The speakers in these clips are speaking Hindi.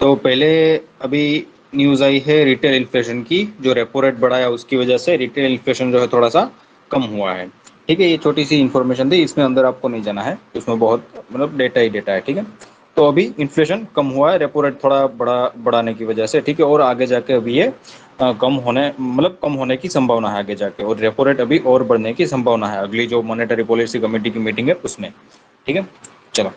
तो पहले अभी न्यूज़ आई है रिटेल इन्फ्लेशन की, जो रेपो रेट बढ़ाया उसकी वजह से रिटेल इन्फ्लेशन जो है थोड़ा सा कम हुआ है। ठीक है, ये छोटी सी इन्फॉर्मेशन थी, इसमें अंदर आपको नहीं जाना है, इसमें बहुत मतलब डेटा ही डेटा है। ठीक है, तो अभी इन्फ्लेशन कम हुआ है रेपो रेट थोड़ा बढ़ाने की वजह से। ठीक है, और आगे जाके अभी ये कम होने की संभावना है आगे जाके, और रेपो रेट अभी और बढ़ने की संभावना है अगली जो मॉनेटरी पॉलिसी कमेटी की मीटिंग है उसमें। ठीक है, चलो।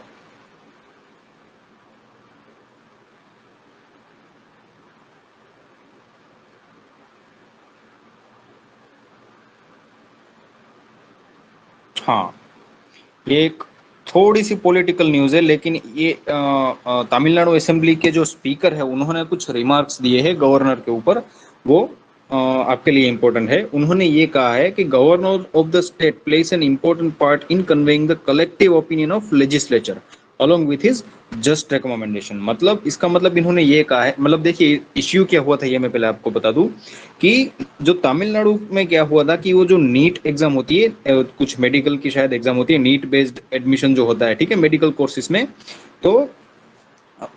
हाँ, ये एक थोड़ी सी पॉलिटिकल न्यूज़ है, लेकिन ये तमिलनाडु असेंबली के जो स्पीकर है उन्होंने कुछ रिमार्क्स दिए हैं गवर्नर के ऊपर, वो आपके लिए इम्पोर्टेंट है। उन्होंने ये कहा है कि governor of the state place an important part in conveying the collective opinion of legislature along with his just recommendation. मतलब इसका मतलब इन्होंने ये कहा है, मतलब देखिए इश्यू क्या हुआ था ये मैं पहले आपको बता दूं कि जो तमिलनाडु में क्या हुआ था कि वो जो नीट एग्जाम होती है, कुछ मेडिकल की शायद एग्जाम होती है, नीट बेस्ड एडमिशन जो होता है, ठीक है, मेडिकल कोर्सेज में, तो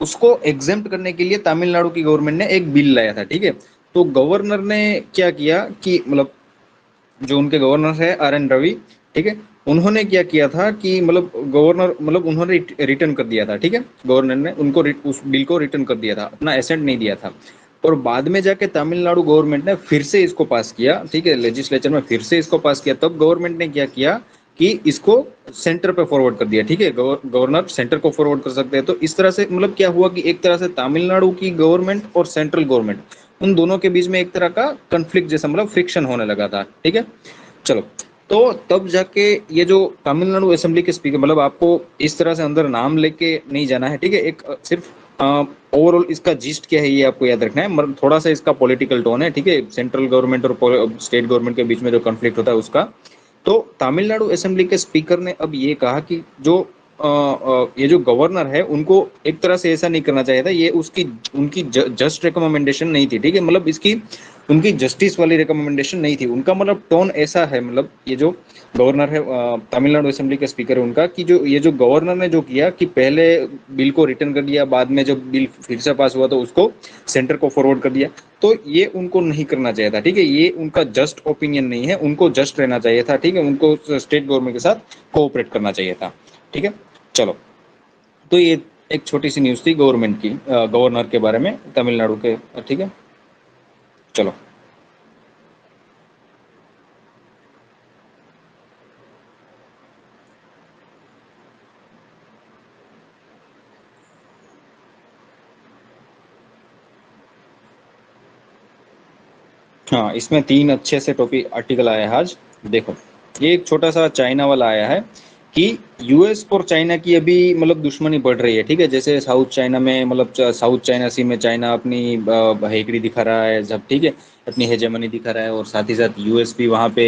उसको एग्जेम्प्ट करने के लिए तमिलनाडु की गवर्नमेंट ने एक बिल लाया था। ठीक है, तो गवर्नर ने क्या किया कि मतलब जो उनके गवर्नर है RN रवि, ठीक है, उन्होंने क्या किया था कि मतलब उन्होंने रिटर्न कर दिया था। ठीक है, गवर्नर ने उनको उस बिल को रिटर्न कर दिया था, अपना एसेंट नहीं दिया था। और बाद में जाके तमिलनाडु गवर्नमेंट ने फिर से इसको पास किया, ठीक है, लेजिस्लेचर में फिर से इसको पास किया। तब गवर्नमेंट ने क्या किया कि इसको सेंटर पे फॉरवर्ड कर दिया। ठीक है, गवर्नर सेंटर को फॉरवर्ड कर सकते हैं। तो इस तरह से मतलब क्या हुआ कि एक तरह से तमिलनाडु की गवर्नमेंट और सेंट्रल गवर्नमेंट, उन दोनों के बीच में एक तरह का कंफ्लिक्ट जैसा मतलब फ्रिक्शन होने लगा था। ठीक है, चलो। तो तब जाके ये जो तमिलनाडु असेंबली के स्पीकर, मतलब आपको इस तरह से अंदर नाम लेके नहीं जाना है। ठीक है, एक सिर्फ ओवरऑल इसका जिस्ट क्या है ये आपको याद रखना है, मतलब थोड़ा सा इसका पॉलिटिकल टोन है। ठीक है, सेंट्रल गवर्नमेंट और स्टेट गवर्नमेंट के बीच में जो कॉन्फ्लिक्ट होता है उसका। तो तमिलनाडु असेंबली के स्पीकर ने अब ये कहा कि जो ये जो गवर्नर है उनको एक तरह से ऐसा नहीं करना चाहिए था, ये उसकी उनकी जस्ट रिकमेंडेशन नहीं थी। ठीक है, मतलब इसकी उनकी जस्टिस वाली रिकमेंडेशन नहीं थी, उनका मतलब टोन ऐसा है, मतलब ये जो गवर्नर है तमिलनाडु असेंबली के स्पीकर है उनका, कि जो ये जो गवर्नर ने जो किया कि पहले बिल को रिटर्न कर दिया, बाद में जब बिल फिर से पास हुआ तो उसको सेंटर को फॉरवर्ड कर दिया। तो ये उनको नहीं करना चाहिए था। ठीक है, ये उनका जस्ट ओपिनियन नहीं है, उनको जस्ट रहना चाहिए था। ठीक है, उनको स्टेट गवर्नमेंट के साथ कोऑपरेट करना चाहिए था। ठीक है, चलो। तो ये एक छोटी सी न्यूज़ थी गवर्नमेंट की, गवर्नर के बारे में तमिलनाडु के। ठीक है, चलो। हाँ, इसमें 3 अच्छे से टॉपिक आर्टिकल आया है आज। देखो, ये एक छोटा सा चाइना वाला आया है कि US और चाइना की अभी मतलब दुश्मनी बढ़ रही है। ठीक है, जैसे साउथ चाइना में मतलब साउथ चाइना सी में चाइना अपनी हेकड़ी दिखा रहा है सब। ठीक है, अपनी हेजेमनी दिखा रहा है, और साथ ही साथ US भी वहाँ पे।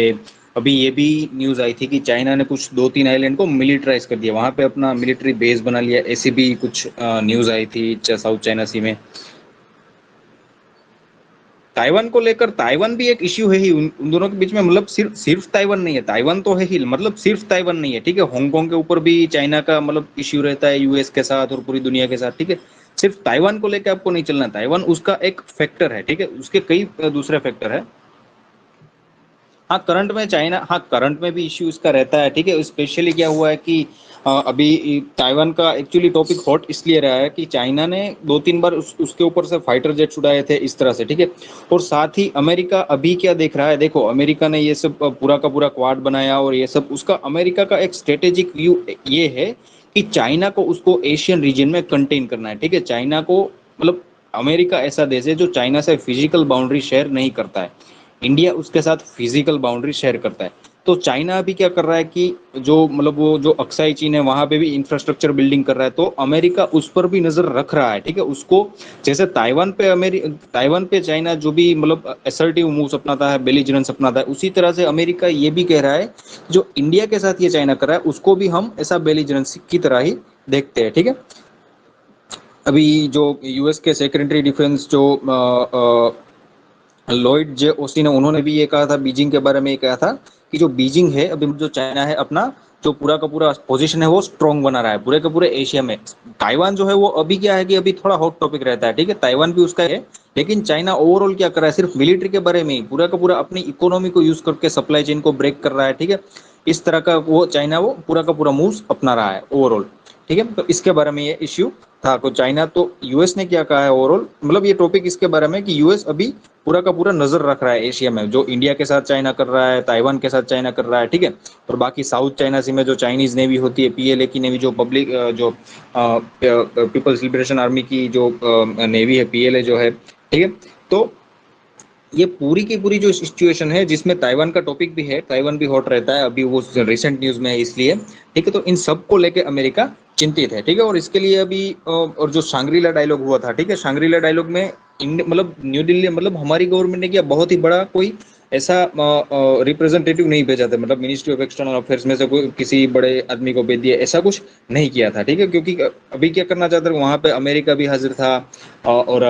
अभी ये भी न्यूज़ आई थी कि चाइना ने कुछ 2-3 आइलैंड को मिलिटराइज कर दिया, वहाँ पे अपना मिलिट्री बेस बना लिया, ऐसी भी कुछ न्यूज़ आई थी साउथ चाइना सी में। ताइवान को लेकर, ताइवान भी एक इश्यू है ही उन दोनों के बीच में, मतलब सिर्फ सिर्फ ताइवान नहीं है, ताइवान तो है ही, मतलब सिर्फ ताइवान नहीं है। ठीक है, हांगकांग के ऊपर भी चाइना का मतलब इश्यू रहता है US के साथ और पूरी दुनिया के साथ। ठीक है, सिर्फ ताइवान को लेकर आपको नहीं चलना, ताइवान उसका एक फैक्टर है। ठीक है, उसके कई दूसरे फैक्टर है। हाँ, करंट में चाइना, हाँ करंट में भी इश्यू इसका रहता है। ठीक है, स्पेशली क्या हुआ है कि अभी ताइवान का एक्चुअली टॉपिक हॉट इसलिए रहा है कि चाइना ने 2-3 बार उसके ऊपर से फाइटर जेट्स उड़ाए थे इस तरह से। ठीक है, और साथ ही अमेरिका अभी क्या देख रहा है, देखो अमेरिका ने ये सब पूरा का पूरा क्वाड बनाया, और ये सब उसका अमेरिका का एक स्ट्रेटेजिक व्यू ये है कि चाइना को उसको एशियन रीजन में कंटेन करना है। ठीक है, चाइना को मतलब अमेरिका ऐसा देश है जो चाइना से फिजिकल बाउंड्री शेयर नहीं करता है, इंडिया उसके साथ फिजिकल बाउंड्री शेयर करता है। तो चाइना अभी क्या कर रहा है कि जो मतलब वो जो अक्साई चीन है वहां पे भी इंफ्रास्ट्रक्चर बिल्डिंग कर रहा है, तो अमेरिका उस पर भी नजर रख रहा है। ठीक है, उसको जैसे ताइवान पे चाइना जो भी मतलब असर्टिव मूव्स अपनाता है, बेलिजरेंस अपनाता है, उसी तरह से अमेरिका ये भी कह रहा है जो इंडिया के साथ ये चाइना कर रहा है उसको भी हम ऐसा बेलिजरेंस की तरह ही देखते हैं। ठीक है, अभी जो US के सेक्रेटरी डिफेंस जो लॉयड जे ओस्टिन है, उन्होंने भी ये कहा था बीजिंग के बारे में, ये कहा था कि जो बीजिंग है अभी जो चाइना है अपना जो पूरा का पूरा पोजीशन है वो स्ट्रॉन्ग बना रहा है पूरे के पूरे एशिया में। ताइवान जो है वो अभी क्या है कि अभी थोड़ा हॉट टॉपिक रहता है, ठीक है, ताइवान भी उसका है, लेकिन चाइना ओवरऑल क्या कर रहा है, सिर्फ मिलिट्री के बारे में ही पूरा का पूरा अपनी इकोनॉमी को यूज करके सप्लाई चेन को ब्रेक कर रहा है, ठीक है। इस तरह का वो चाइना वो पूरा का पूरा मूव्स अपना रहा है ओवरऑल, ठीक है। तो इसके बारे में ये इश्यू था। तो चाइना तो यूएस ने क्या कहा है ओवरऑल, मतलब ये टॉपिक इसके बारे में कि यूएस अभी पूरा का पूरा नजर रख रहा है एशिया में, जो इंडिया के साथ चाइना कर रहा है, ताइवान के साथ चाइना कर रहा है, ठीक है। और बाकी साउथ चाइना सी में जो चाइनीज नेवी होती है, पीएलए की नेवी, जो पब्लिक जो पीपल्स लिबरेशन आर्मी की जो नेवी है, पीएलए जो है, ठीक है। तो ये पूरी की पूरी जो सिचुएशन है, जिसमें ताइवान का टॉपिक भी है, ताइवान भी हॉट रहता है अभी, वो रिसेंट न्यूज में है इसलिए, ठीक है। तो इन सब को लेके अमेरिका चिंतित है, ठीक है। और इसके लिए अभी और जो सांग्रीला डायलॉग हुआ था, ठीक है, सांग्रीला डायलॉग में मतलब न्यू दिल्ली, मतलब हमारी गवर्नमेंट ने किया बहुत ही बड़ा कोई ऐसा रिप्रेजेंटेटिव नहीं भेजा था, मतलब मिनिस्ट्री ऑफ एक्सटर्नल अफेयर्स में से कोई किसी बड़े आदमी को भेज दिया, ऐसा कुछ नहीं किया था, ठीक है। क्योंकि अभी क्या करना चाहते थे वहां पे, अमेरिका भी हाजिर था और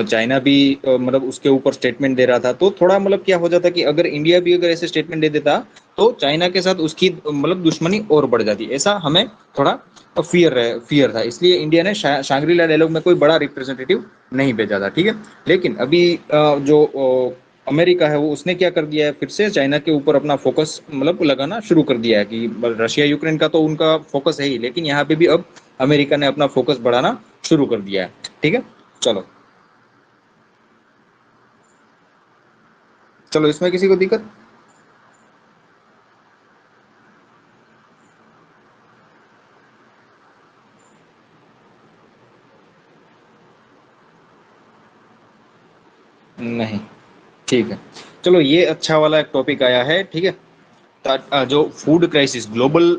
चाइना भी मतलब उसके ऊपर स्टेटमेंट दे रहा था। तो थोड़ा मतलब क्या हो जाता कि अगर इंडिया भी अगर ऐसे स्टेटमेंट दे देता तो चाइना के साथ उसकी मतलब दुश्मनी और बढ़ जाती, ऐसा हमें थोड़ा फियर था। इसलिए इंडिया ने शांग्रीला डायलॉग में कोई बड़ा रिप्रेजेंटेटिव नहीं भेजा था, ठीक है। लेकिन अभी जो अमेरिका है वो उसने क्या कर दिया है, फिर से चाइना के ऊपर अपना फोकस मतलब लगाना शुरू कर दिया है कि रशिया यूक्रेन का तो उनका फोकस है ही, लेकिन यहाँ पे भी अब अमेरिका ने अपना फोकस बढ़ाना शुरू कर दिया है, ठीक है। चलो चलो, इसमें किसी को दिक्कत नहीं? ठीक है, चलो ये अच्छा वाला एक टॉपिक आया है, ठीक है। जो food crisis, global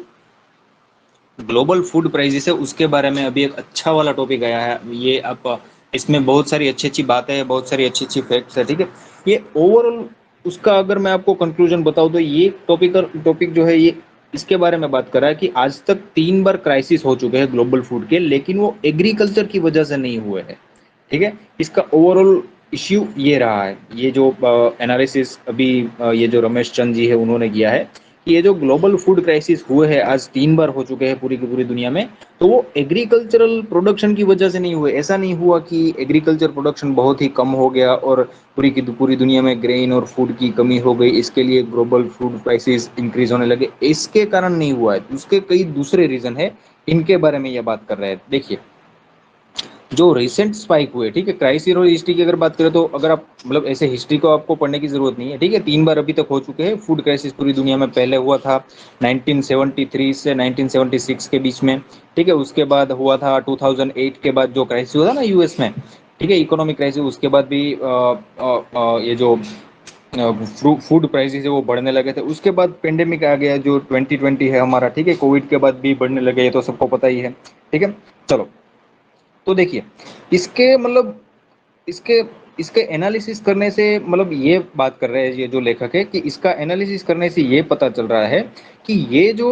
global food crisis है, उसके बारे में अभी एक अच्छा वाला टॉपिक आया है। ये आप इसमें बहुत सारी अच्छी अच्छी बातें हैं, बहुत सारी अच्छी अच्छी फैक्ट्स है, ठीक है। ये ओवरऑल उसका अगर मैं आपको कंक्लूजन बताऊं तो ये टॉपिक जो है ये इसके बारे में बात कर रहा है कि आज तक 3 बार क्राइसिस हो चुके हैं ग्लोबल फूड के, लेकिन वो एग्रीकल्चर की वजह से नहीं हुए हैं, ठीक है। इसका ओवरऑल इश्यू ये रहा है, ये जो एनालिसिस अभी ये जो रमेश चंद जी है उन्होंने किया है कि ये जो ग्लोबल फूड क्राइसिस हुए हैं आज 3 बार हो चुके हैं पूरी की पूरी दुनिया में, तो वो एग्रीकल्चरल प्रोडक्शन की वजह से नहीं हुए। ऐसा नहीं हुआ कि एग्रीकल्चर प्रोडक्शन बहुत ही कम हो गया और पूरी की पूरी दुनिया में ग्रेन और फूड की कमी हो गई, इसके लिए ग्लोबल फूड प्राइसेस इंक्रीज होने लगे, इसके कारण नहीं हुआ है। उसके कई दूसरे रीजन है, इनके बारे में ये बात कर रहे हैं। देखिए, जो रिसेंट स्पाइक हुए, ठीक है, क्राइसिस और हिस्ट्री की अगर बात करें तो अगर आप मतलब ऐसे हिस्ट्री को आपको पढ़ने की जरूरत नहीं है, ठीक है। 3 बार अभी तक हो चुके हैं फूड क्राइसिस पूरी दुनिया में। पहले हुआ था 1973 से 1976 के बीच में, ठीक है। उसके बाद हुआ था 2008 के बाद जो क्राइसिस हुआ था ना यूएस में, ठीक है, इकोनॉमिक क्राइसिस। उसके बाद भी ये जो फूड प्राइसेस है वो बढ़ने लगे थे। उसके बाद पेंडेमिक आ गया जो 2020 है हमारा, ठीक है, कोविड के बाद भी बढ़ने लगे, ये तो सबको पता ही है, ठीक है। चलो, तो देखिए, इसके मतलब इसके इसके एनालिसिस करने से मतलब ये बात कर रहे हैं ये जो लेखक है कि इसका एनालिसिस करने से ये पता चल रहा है कि ये जो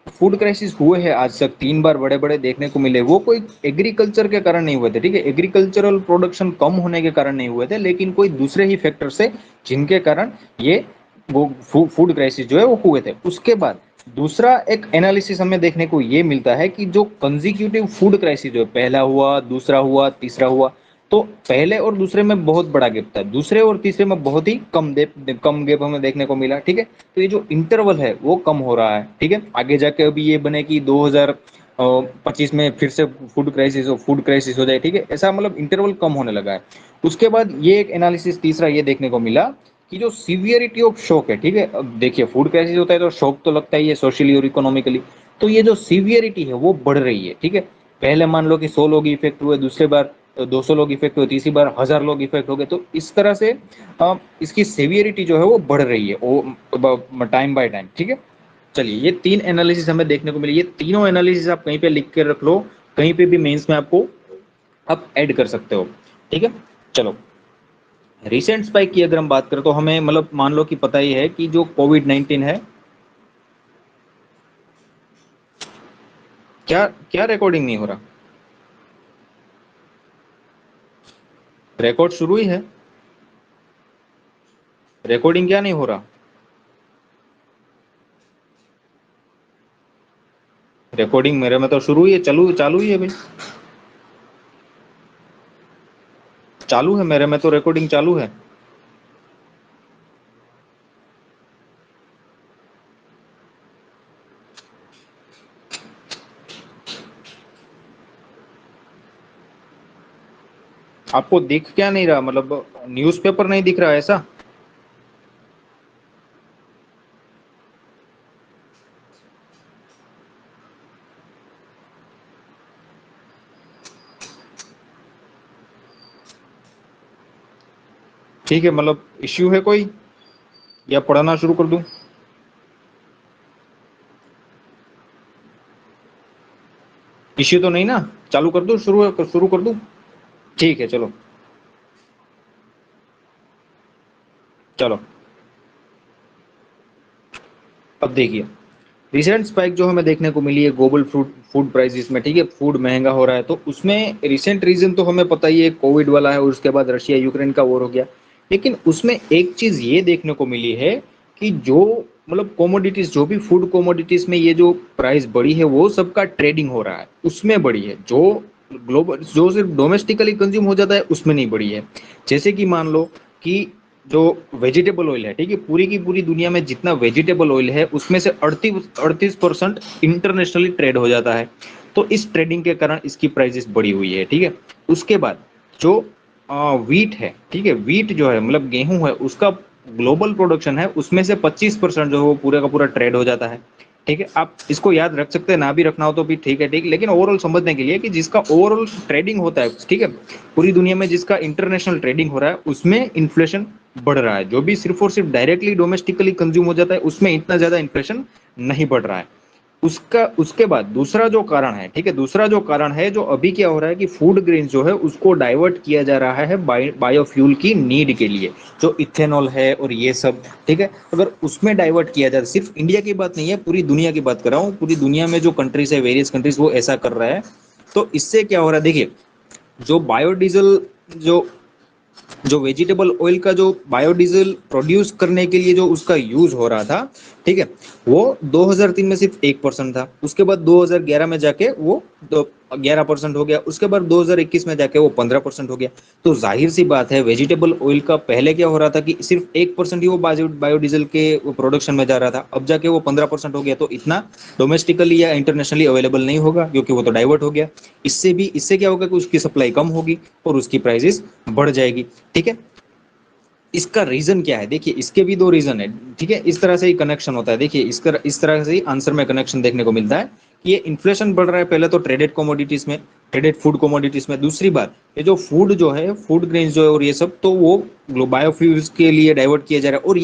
फूड क्राइसिस हुए हैं आज तक 3 बार बड़े बड़े देखने को मिले, वो कोई एग्रीकल्चर के कारण नहीं हुए थे, ठीक है। एग्रीकल्चरल प्रोडक्शन कम होने के कारण नहीं हुए थे, लेकिन कोई दूसरे ही फैक्टर से जिनके कारण ये वो फूड क्राइसिस जो है वो हुए थे। उसके बाद दूसरा एक एनालिसिस हमें देखने को ये मिलता है कि जो कंजिक्यूटिव फूड क्राइसिस जो है, पहला हुआ, दूसरा हुआ, तीसरा हुआ, तो पहले और दूसरे में बहुत बड़ा गैप था, दूसरे और तीसरे में बहुत ही कम गैप हमें देखने को मिला, ठीक है। तो ये जो इंटरवल है वो कम हो रहा है, ठीक है। आगे जाके अभी ये बने कि 2025 में फिर से फूड क्राइसिस हो जाए, ठीक है, ऐसा मतलब इंटरवल कम होने लगा है। उसके बाद ये एक एनालिसिस तीसरा ये देखने को मिला कि जो सीवियरिटी ऑफ शॉक है, ठीक है, अब देखिए फूड क्राइसिस होता है तो शॉक तो लगता ही है सोशली और इकोनॉमिकली, तो ये जो सीवियरिटी है वो बढ़ रही है, ठीक है। पहले मान लो कि 100 लोग इफेक्ट हुए, दूसरे बार 200 लोग इफेक्ट हुए, तीसरी बार 1000 लोग इफेक्ट हो गए, तो इस तरह से इसकी सेवियरिटी जो है वो बढ़ रही है वो टाइम बाय टाइम, ठीक है। चलिए, ये 3 एनालिसिस हमें देखने को मिली, ये तीनों एनालिसिस आप कहीं पे लिख के रख लो, कहीं पे भी मेंस में आपको आप ऐड कर सकते हो, ठीक है। चलो, रिसेंट स्पाइक की अगर हम बात करें तो हमें मतलब मान लो कि पता ही है कि जो कोविड 19 है, क्या क्या रिकॉर्डिंग नहीं हो रहा? रिकॉर्ड शुरू ही है, रिकॉर्डिंग क्या नहीं हो रहा? रिकॉर्डिंग मेरे में तो शुरू ही है, चालू चालू ही है भाई। चालू है मेरे में तो, रिकॉर्डिंग चालू है। आपको दिख क्या नहीं रहा, मतलब न्यूज़पेपर नहीं दिख रहा ऐसा? ठीक है, मतलब इश्यू है कोई, या पढ़ना शुरू कर दूं? इश्यू तो नहीं ना? चालू कर दूं, शुरू कर दूं? ठीक है, चलो। चलो, अब देखिए, रिसेंट स्पाइक जो हमें देखने को मिली है ग्लोबल फूड फूड प्राइसेस में, ठीक है, फूड महंगा हो रहा है, तो उसमें रिसेंट रीजन तो हमें पता ही है, कोविड वाला है, और उसके बाद रशिया यूक्रेन का वॉर हो गया। लेकिन उसमें एक चीज ये देखने को मिली है कि जो, मतलब कोमोडिटीज, जो भी फूड कोमोडिटीज में ये जो प्राइस बढ़ी है, वो सबका ट्रेडिंग हो रहा है, उसमें बढ़ी है। जो ग्लोबल, जो सिर्फ डोमेस्टिकली कंज्यूम हो जाता है, उसमें नहीं बढ़ी है। जैसे कि मान लो कि जो वेजिटेबल ऑयल है, ठीक है, पूरी की पूरी दुनिया में जितना वेजिटेबल ऑयल है, उसमें से 38% इंटरनेशनली ट्रेड हो जाता है। तो इस ट्रेडिंग के कारण इसकी प्राइसेस बढ़ी हुई है, ठीक है। उसके बाद जो वीट है, ठीक है, वीट जो है, मतलब गेहूं है, उसका ग्लोबल प्रोडक्शन है, उसमें से 25% जो है वो पूरा का पूरा ट्रेड हो जाता है। ठीक है, आप इसको याद रख सकते हैं, ना भी रखना हो तो भी ठीक है, ठीक, लेकिन ओवरऑल समझने के लिए कि जिसका ओवरऑल ट्रेडिंग होता है, ठीक है, पूरी दुनिया में जिसका इंटरनेशनल ट्रेडिंग हो रहा है, उसमें इन्फ्लेशन बढ़ रहा है। जो भी सिर्फ और सिर्फ डायरेक्टली डोमेस्टिकली कंज्यूम हो जाता है, उसमें इतना ज्यादा इन्फ्लेशन नहीं बढ़ रहा है। उसका उसके बाद दूसरा जो कारण है, ठीक है, दूसरा जो कारण है, जो अभी क्या हो रहा है कि फूड ग्रेन जो है उसको डाइवर्ट किया जा रहा है बायोफ्यूल की नीड के लिए, जो इथेनॉल है और ये सब, ठीक है। अगर उसमें डाइवर्ट किया जाए, सिर्फ इंडिया की बात नहीं है, पूरी दुनिया की बात कर रहा हूँ, पूरी दुनिया में जो कंट्रीज है, वेरियस कंट्रीज, वो ऐसा कर रहा है। तो इससे क्या हो रहा है, देखिए, जो बायोडीजल, जो जो वेजिटेबल ऑयल का जो बायोडीजल प्रोड्यूस करने के लिए जो उसका यूज हो रहा था, ठीक है, वो 2003 में सिर्फ 1% था, उसके बाद 2011 में जाके वो 11% हो गया, उसके बाद 2021 में जाके वो 15% हो गया। तो जाहिर सी बात है, वेजिटेबल ऑयल का पहले क्या हो रहा था कि सिर्फ 1% ही वो बायोडीजल के प्रोडक्शन में जा रहा था, अब जाके वो 15% हो गया। तो इतना डोमेस्टिकली या इंटरनेशनली अवेलेबल नहीं होगा, क्योंकि वो तो डाइवर्ट हो गया। इससे क्या होगा कि उसकी सप्लाई कम होगी और उसकी प्राइसेस बढ़ जाएगी, ठीक है। इसका रीजन क्या है, देखिए, इसके भी दो रीजन है, ठीक है, इस तरह से ही कनेक्शन होता है। देखिए, इस तरह से ही आंसर में कनेक्शन देखने को मिलता है कि ये इन्फ्लेशन बढ़ रहा है, पहले तो ट्रेडेड कमोडिटीज में, ट्रेडेड फूड कमोडिटीज में। दूसरी बात, ये जो फूड जो है, फूड ग्रेन्स जो है और ये सब, तो वो बायोफ्यूल्स के लिए डाइवर्ट किया जा रहा है। और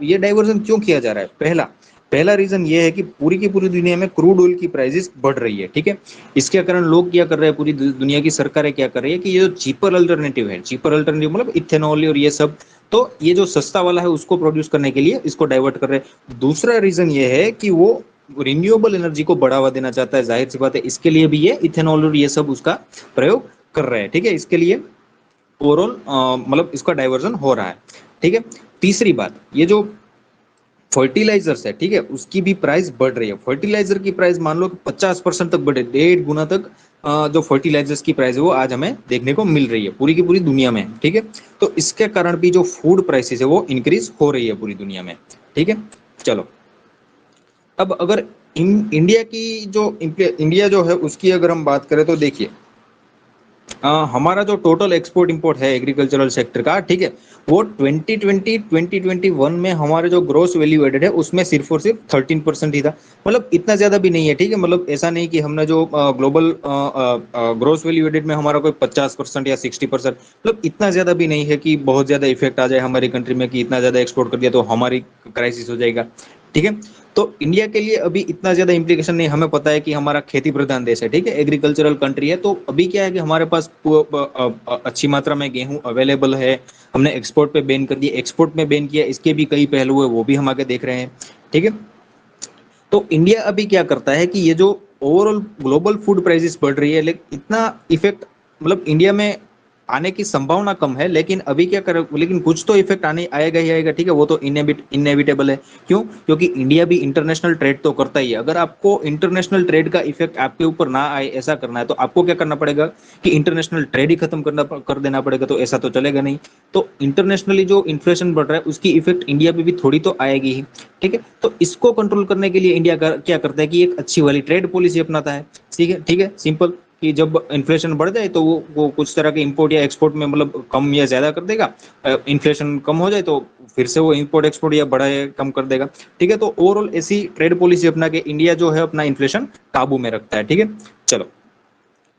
ये डाइवर्जन क्यों किया जा रहा है? पहला पहला रीजन ये है कि पूरी की पूरी दुनिया में क्रूड ऑयल की प्राइसेस बढ़ रही है, ठीक है। इसके कारण लोग क्या कर रहे हैं, पूरी दुनिया की सरकारें क्या कर रही है कि ये जो चीपर अल्टरनेटिव है, चीपर अल्टरनेटिव मतलब इथेनॉल और ये सब, तो ये जो सस्ता वाला है उसको प्रोड्यूस करने के लिए इसको डाइवर्ट कर रहे हैं। दूसरा रीजन ये है कि वो रिन्यूएबल एनर्जी को बढ़ावा देना चाहता है, जाहिर सी बात है, इसके लिए भी ये इथेनॉल और ये सब उसका प्रयोग कर रहे हैं, ठीक है। इसके लिए ओवरऑल मतलब इसका डाइवर्जन हो रहा है, ठीक है। तीसरी बात, ये जो फर्टिलाइजर्स है, ठीक है, उसकी भी प्राइस बढ़ रही है। फर्टिलाइजर की प्राइस मान लो कि 50% तक बढ़े, 1.5 गुना तक जो फर्टिलाइजर्स की प्राइस है वो आज हमें देखने को मिल रही है पूरी की पूरी दुनिया में, ठीक है। तो इसके कारण भी जो फूड प्राइसेस है वो इंक्रीज हो रही है पूरी दुनिया में, ठीक है। चलो, अब अगर इंडिया की जो इंडिया जो है उसकी अगर हम बात करें, तो देखिए, हमारा जो टोटल एक्सपोर्ट इंपोर्ट है एग्रीकल्चरल सेक्टर का, ठीक है, वो 2021 में हमारे जो ग्रोस वैल्यू एडेड है उसमें सिर्फ और सिर्फ 13% ही था। मतलब इतना ज्यादा भी नहीं है, ठीक है, मतलब ऐसा नहीं कि हमने जो ग्लोबल ग्रोस वैल्यू एडेड में हमारा कोई 50% या 60%, मतलब इतना ज्यादा भी नहीं है कि बहुत ज्यादा इफेक्ट आ जाए हमारी कंट्री में, कि इतना ज्यादा एक्सपोर्ट कर दिया तो हमारी क्राइसिस हो जाएगा, ठीक है। तो इंडिया के लिए अभी इतना ज्यादा इम्प्लीकेशन नहीं, हमें पता है कि हमारा खेती प्रधान देश है, ठीक है, एग्रीकल्चरल कंट्री है। तो अभी क्या है कि हमारे पास अच्छी मात्रा में गेहूं अवेलेबल है। हमने एक्सपोर्ट पे बैन कर दिया, एक्सपोर्ट में बैन किया, इसके भी कई पहलू है, वो भी हम आगे देख रहे हैं, ठीक है। तो इंडिया अभी क्या करता है कि ये जो ओवरऑल ग्लोबल फूड प्राइसेस बढ़ रही है, लेकिन इतना इफेक्ट, मतलब इंडिया में आने की संभावना कम है, लेकिन अभी क्या कर, लेकिन कुछ तो इफेक्ट आने आएगा ही आएगा, ठीक है, वो तो इनएविटेबल है। क्यों? क्योंकि इंडिया भी इंटरनेशनल ट्रेड तो करता ही है। अगर आपको इंटरनेशनल ट्रेड का इफेक्ट आपके ऊपर ना आए ऐसा करना है, तो आपको क्या करना पड़ेगा कि इंटरनेशनल ट्रेड ही खत्म कर देना पड़ेगा, तो ऐसा तो चलेगा नहीं। तो इंटरनेशनली जो इन्फ्लेशन बढ़ रहा है उसकी इफेक्ट इंडिया पे भी थोड़ी तो आएगी ही, ठीक है। तो इसको कंट्रोल करने के लिए इंडिया क्या करता है कि एक अच्छी वाली ट्रेड पॉलिसी अपनाता है, ठीक है, ठीक है, सिंपल, कि जब इन्फ्लेशन बढ़ जाए तो वो कुछ तरह के इंपोर्ट या एक्सपोर्ट में मतलब कम या ज्यादा कर देगा। इन्फ्लेशन कम हो जाए तो फिर से वो इंपोर्ट एक्सपोर्ट या बढ़ाए कम कर देगा, ठीक है। तो ओवरऑल ऐसी ट्रेड पॉलिसी अपना के इंडिया जो है अपना इन्फ्लेशन काबू में रखता है, ठीक है। चलो,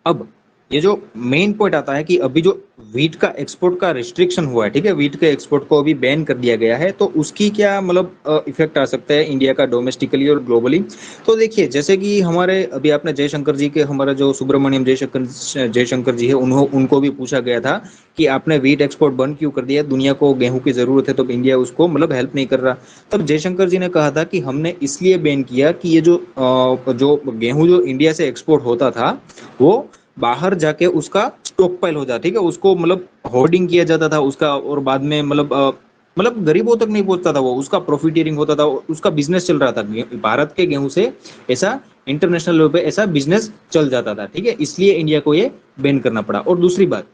अब ये जो मेन पॉइंट आता है कि अभी जो वीट का एक्सपोर्ट का रिस्ट्रिक्शन हुआ है, ठीक है, वीट के एक्सपोर्ट को अभी बैन कर दिया गया है, तो उसकी क्या मतलब इफेक्ट आ सकता है इंडिया का डोमेस्टिकली और ग्लोबली। तो देखिए, जैसे कि हमारे अभी आपने जयशंकर जी के, हमारा जो सुब्रमण्यम जयशंकर जी है, उनको भी पूछा गया था कि आपने वीट एक्सपोर्ट बंद क्यों कर दिया, दुनिया को गेहूं की जरूरत है तो इंडिया उसको मतलब हेल्प नहीं कर रहा। तब जयशंकर जी ने कहा था कि हमने इसलिए बैन किया कि ये जो गेहूं जो इंडिया से एक्सपोर्ट होता था वो बाहर जाके उसका स्टॉक पाइल हो जाता, ठीक है, उसको मतलब होर्डिंग किया जाता था उसका, और बाद में मतलब गरीबों तक नहीं पहुंचता था, वो उसका प्रॉफिटियरिंग होता था, उसका बिजनेस चल रहा था भारत के गेहूं से, ऐसा इंटरनेशनल लेवल पे ऐसा बिजनेस चल जाता था, ठीक है। इसलिए इंडिया को ये बैन करना पड़ा। और दूसरी बात,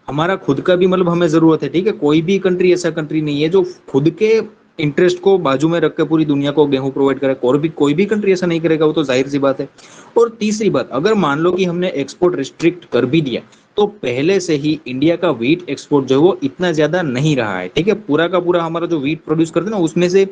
हमारा खुद का भी मतलब हमें जरूरत है, ठीक है, कोई भी कंट्री ऐसा कंट्री नहीं है जो खुद के इंटरेस्ट को बाजू में रख के पूरी दुनिया को गेहूं प्रोवाइड करे, कोई भी कंट्री ऐसा नहीं करेगा, वो तो जाहिर सी बात है। और तीसरी बात, अगर मान लो कि हमने एक्सपोर्ट रिस्ट्रिक्ट कर भी दिया, तो पहले से ही इंडिया का वीट एक्सपोर्ट जो है वो इतना ज्यादा नहीं रहा है, ठीक है। पूरा का पूरा हमारा जो वीट प्रोड्यूस करते हैं ना, उसमें से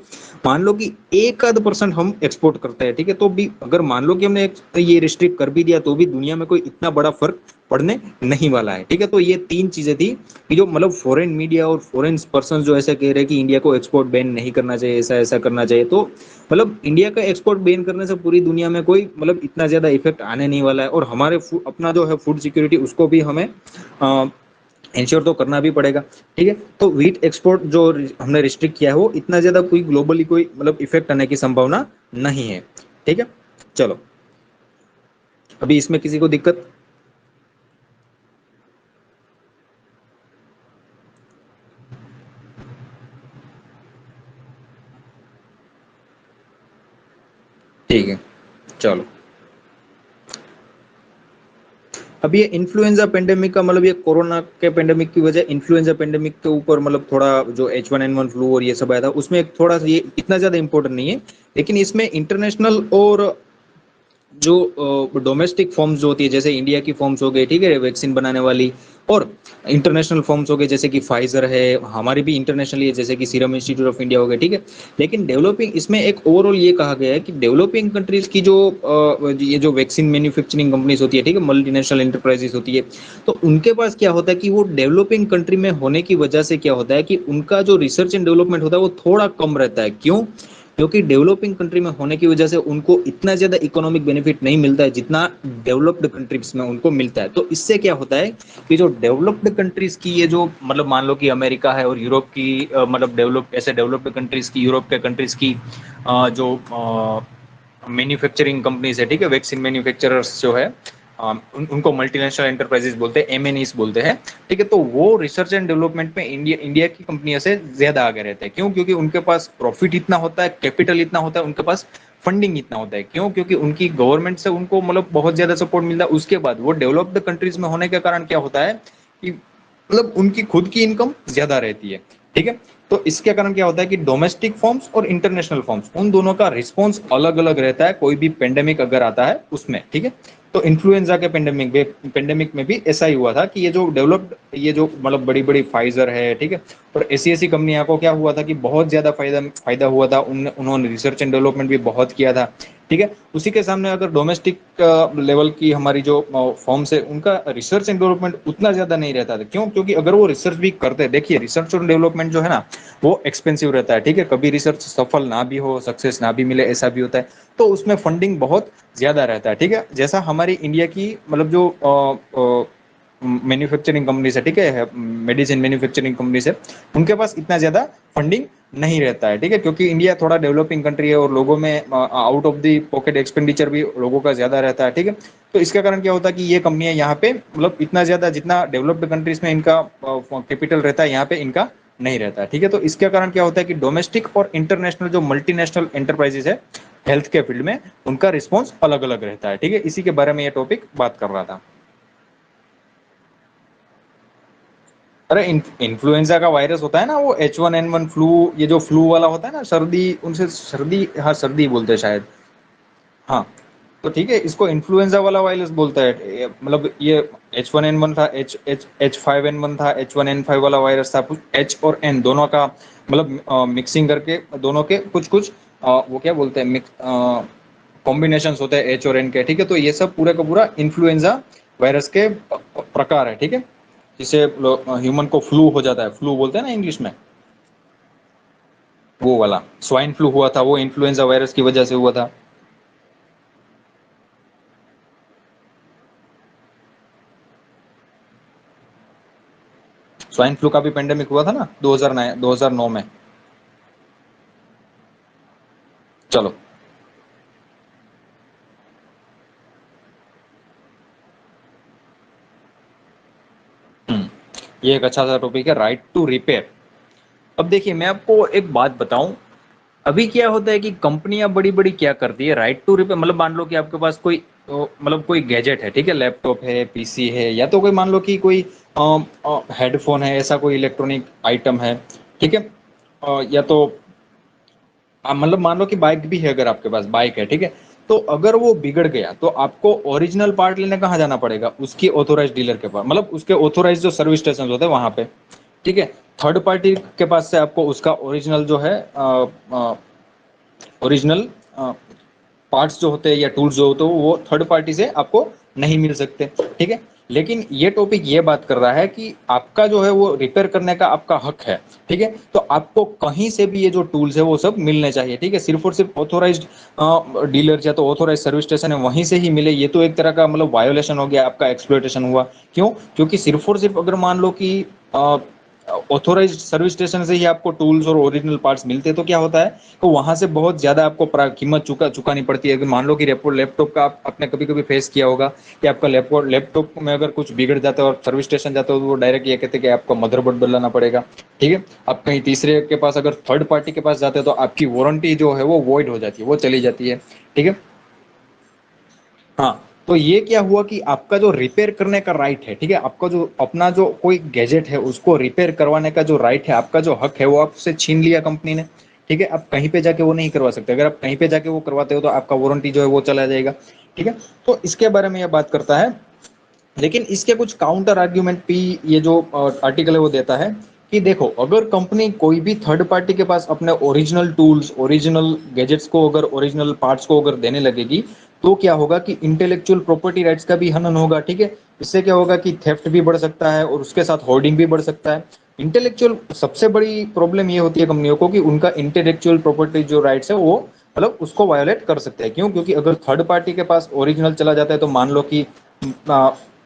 मान लो कि 1-आध% हम एक्सपोर्ट करते हैं, ठीक है। तो भी अगर मान लो कि हमने ये रिस्ट्रिक्ट कर भी दिया, तो भी दुनिया में कोई इतना बड़ा फर्क पड़ने नहीं वाला है, ठीक है। तो ये 3 चीजें थी कि जो मतलब फॉरेन मीडिया और फॉरेन पर्सन जो ऐसा कह रहे हैं कि इंडिया को एक्सपोर्ट बैन नहीं करना चाहिए, ऐसा ऐसा करना चाहिए, तो मतलब इंडिया का एक्सपोर्ट बैन करने से पूरी दुनिया में कोई मतलब इतना ज्यादा इफेक्ट आने नहीं वाला है। और हमारे अपना जो है फूड सिक्योरिटी, उसको भी हमें इंश्योर तो करना भी पड़ेगा, ठीक है। तो वीट एक्सपोर्ट जो हमने रिस्ट्रिक्ट किया है, वो इतना ज्यादा कोई ग्लोबली कोई मतलब इफेक्ट आने की संभावना नहीं है, ठीक है। चलो, अभी इसमें किसी को दिक्कत? ठीक है, चलो। अब ये इन्फ्लुएंजा पेंडेमिक का मतलब ये कोरोना के पेंडेमिक की वजह इन्फ्लुएंजा पेंडेमिक के ऊपर मतलब थोड़ा जो H1N1 फ्लू और ये सब आया था, उसमें थोड़ा सा ये इतना ज्यादा इंपॉर्टेंट नहीं है। लेकिन इसमें इंटरनेशनल और जो डोमेस्टिक फॉर्म्स जो होती है, जैसे इंडिया की फॉर्म्स हो गई, ठीक है, वैक्सीन बनाने वाली, और इंटरनेशनल फॉर्म्स हो गए जैसे कि फाइजर है, हमारी भी इंटरनेशनल है जैसे कि सीरम इंस्टीट्यूट ऑफ इंडिया हो गया, ठीक है। लेकिन डेवलपिंग, इसमें एक ओवरऑल ये कहा गया है कि डेवलपिंग कंट्रीज की जो ये जो वैक्सीन मैन्युफैक्चरिंग कंपनीज होती है, ठीक है, मल्टीनेशनल एंटरप्राइजेस होती है, तो उनके पास क्या होता है कि वो डेवलपिंग कंट्री में होने की वजह से क्या होता है कि उनका जो रिसर्च एंड डेवलपमेंट होता है वो थोड़ा कम रहता है। क्यों? क्योंकि डेवलपिंग कंट्री में होने की वजह से उनको इतना ज्यादा इकोनॉमिक बेनिफिट नहीं मिलता है जितना डेवलप्ड कंट्रीज में उनको मिलता है। तो इससे क्या होता है कि जो डेवलप्ड कंट्रीज की ये जो मतलब मान लो कि अमेरिका है और यूरोप की मतलब डेवलप्ड कंट्रीज की, यूरोप के कंट्रीज की जो मैन्युफैक्चरिंग कंपनीज है, ठीक है, वैक्सीन मैन्युफैक्चरर्स जो है, उनको मल्टीनेशनल एंटरप्राइजेस बोलते हैं, एमएनईस बोलते हैं, ठीक है। तो वो रिसर्च एंड डेवलपमेंट में इंडिया की कंपनियों से ज्यादा आगे रहते हैं। क्यों? क्योंकि उनके पास प्रॉफिट इतना होता है, कैपिटल इतना होता है, उनके पास फंडिंग इतना होता है। क्यों? क्योंकि उनकी गवर्नमेंट से उनको मतलब बहुत ज्यादा सपोर्ट मिलता है। उसके बाद वो डेवलप्ड कंट्रीज में होने के कारण क्या होता है कि मतलब उनकी खुद की इनकम ज्यादा रहती है, ठीक है। तो इसके कारण क्या होता है कि डोमेस्टिक फॉर्म्स और इंटरनेशनल फॉर्म्स, उन दोनों का रिस्पॉन्स अलग अलग रहता है कोई भी पेंडेमिक अगर आता है उसमें, ठीक है। तो इन्फ्लुएंजा के पेंडेमिक में भी ऐसा ही हुआ था कि ये जो डेवलप्ड, ये जो मतलब बड़ी बड़ी फाइजर है, ठीक है, और ऐसी ऐसी कंपनियों को क्या हुआ था कि बहुत ज्यादा फायदा हुआ था, उन्होंने रिसर्च एंड डेवलपमेंट भी बहुत किया था, ठीक है। उसी के सामने अगर डोमेस्टिक लेवल की हमारी जो फॉर्म्स है, उनका रिसर्च एंड डेवलपमेंट उतना ज्यादा नहीं रहता था। क्यों? क्योंकि अगर वो रिसर्च भी करते, देखिए रिसर्च और डेवलपमेंट जो है ना, वो एक्सपेंसिव रहता है, ठीक है, कभी रिसर्च सफल ना भी हो, सक्सेस ना भी मिले, ऐसा भी होता है। तो उसमें फंडिंग बहुत ज्यादा रहता है, ठीक है। जैसा हमारी इंडिया की मतलब जो मैन्युफैक्चरिंग कंपनीज है, ठीक है, मेडिसिन मैन्युफैक्चरिंग कंपनीज है, उनके पास इतना ज्यादा फंडिंग नहीं रहता है, ठीक है, क्योंकि इंडिया थोड़ा डेवलपिंग कंट्री है और लोगों में out of the pocket expenditure भी लोगों का ज्यादा रहता है, ठीक है। तो इसके कारण क्या होता है कि ये कंपनियां यहाँ पे मतलब इतना ज्यादा जितना डेवलप्ड कंट्रीज में इनका कैपिटल रहता है यहाँ पे इनका नहीं रहता है, ठीक है। तो इसके कारण क्या होता है कि डोमेस्टिक और इंटरनेशनल जो मल्टीनेशनल एंटरप्राइजेज है हेल्थ के फील्ड में उनका रिस्पॉन्स अलग अलग रहता है, ठीक है। इसी के बारे में ये टॉपिक बात कर रहा था। अरे इन्फ्लुएंजा का वायरस होता है ना, वो H1N1 फ्लू, ये जो फ्लू वाला होता है ना, सर्दी, उनसे सर्दी, हाँ सर्दी बोलते हैं शायद। हाँ, तो ठीक है, इसको इन्फ्लुएंजा वाला वायरस बोलता है। मतलब ये H1N1 था, H5N1 था, H1N5 वाला वायरस था। H और N दोनों का मतलब मिक्सिंग करके दोनों के कुछ कुछ वो क्या बोलते हैं, कॉम्बिनेशन होते हैं H और N के, ठीक है। तो ये सब पूरा का पूरा इन्फ्लुएंजा वायरस के प्रकार है, ठीक है। जिसे ह्यूमन को फ्लू हो जाता है, फ्लू बोलते हैं ना इंग्लिश में, वो वाला स्वाइन फ्लू हुआ था, वो इन्फ्लुएंजा वायरस की वजह से हुआ था। स्वाइन फ्लू का भी पेंडेमिक हुआ था ना 2009 में। चलो। हम्म, ये एक अच्छा सा टॉपिक है, राइट टू रिपेयर। अब देखिए मैं आपको एक बात बताऊं, अभी क्या होता है कि कंपनियां बड़ी बड़ी क्या करती है, राइट टू रिपेयर मतलब मान लो कि आपके पास कोई मतलब कोई गैजेट है, ठीक है, लैपटॉप है, पीसी है, या तो कोई मान लो कि कोई हेडफोन है, ऐसा कोई इलेक्ट्रॉनिक आइटम है, ठीक है। या तो मतलब मान लो कि बाइक भी है, अगर आपके पास बाइक है, ठीक है, तो अगर वो बिगड़ गया तो आपको ओरिजिनल पार्ट लेने कहाँ जाना पड़ेगा, उसकी ऑथोराइज डीलर के पास, मतलब उसके ऑथोराइज जो सर्विस स्टेशन होते हैं वहां पे, ठीक है। थर्ड पार्टी के पास से आपको उसका ओरिजिनल जो है ओरिजिनल पार्ट्स जो होते हैं या टूल्स जो होते हैं वो थर्ड पार्टी से आपको नहीं मिल सकते, ठीक है। लेकिन ये टॉपिक ये बात कर रहा है कि आपका जो है वो रिपेयर करने का आपका हक है, ठीक है। तो आपको कहीं से भी ये जो टूल्स है वो सब मिलने चाहिए, ठीक है। सिर्फ और सिर्फ ऑथोराइज्ड डीलर या तो ऑथोराइज सर्विस स्टेशन है वहीं से ही मिले, ये तो एक तरह का मतलब वायोलेशन हो गया, आपका एक्सप्लॉयटेशन हुआ। क्यों? क्योंकि सिर्फ और सिर्फ अगर मान लो कि ऑथोराइज सर्विस स्टेशन से ही आपको टूल्स और ओरिजिनल पार्ट्स मिलते हैं तो क्या होता है, तो वहां से बहुत ज्यादा आपको कीमत चुकानी पड़ती है। अगर मान लो कि लैपटॉप का आपने कभी कभी फेस किया होगा कि आपका लैपटॉप में अगर कुछ बिगड़ जाता है और सर्विस स्टेशन जाता है तो वो डायरेक्ट ये कहते हैं कि आपको मदरबोर्ड बदलाना पड़ेगा, ठीक है। आप कहीं तीसरे के पास अगर थर्ड पार्टी के पास जाते हैं तो आपकी वारंटी जो है वो वॉइड हो जाती है, वो चली जाती है, ठीक है। हाँ, तो ये क्या हुआ कि आपका जो रिपेयर करने का राइट है, ठीक है, आपका जो अपना जो कोई गैजेट है उसको रिपेयर करवाने का जो राइट है, आपका जो हक है, वो आपसे छीन लिया कंपनी ने, ठीक है। आप कहीं पे जाके वो नहीं करवा सकते, अगर आप कहीं पे जाके वो करवाते हो तो आपका वारंटी जो है वो चला जाएगा, ठीक है। तो इसके बारे में ये बात करता है। लेकिन इसके कुछ काउंटर आर्ग्यूमेंट भी ये जो आर्टिकल है वो देता है कि देखो, अगर कंपनी कोई भी थर्ड पार्टी के पास अपने ओरिजिनल टूल्स, ओरिजिनल गैजेट्स को, अगर ओरिजिनल पार्ट्स को अगर देने लगेगी तो क्या होगा कि इंटेलेक्चुअल प्रॉपर्टी राइट्स का भी हनन होगा, ठीक है। इससे क्या होगा कि थेफ्ट भी बढ़ सकता है और उसके साथ होर्डिंग भी बढ़ सकता है। इंटेलेक्चुअल सबसे बड़ी प्रॉब्लम ये होती है कंपनियों को कि उनका इंटेलेक्चुअल प्रॉपर्टी जो राइट्स है वो मतलब उसको वायोलेट कर सकते हैं। क्यों? क्योंकि अगर थर्ड पार्टी के पास ओरिजिनल चला जाता है तो मान लो कि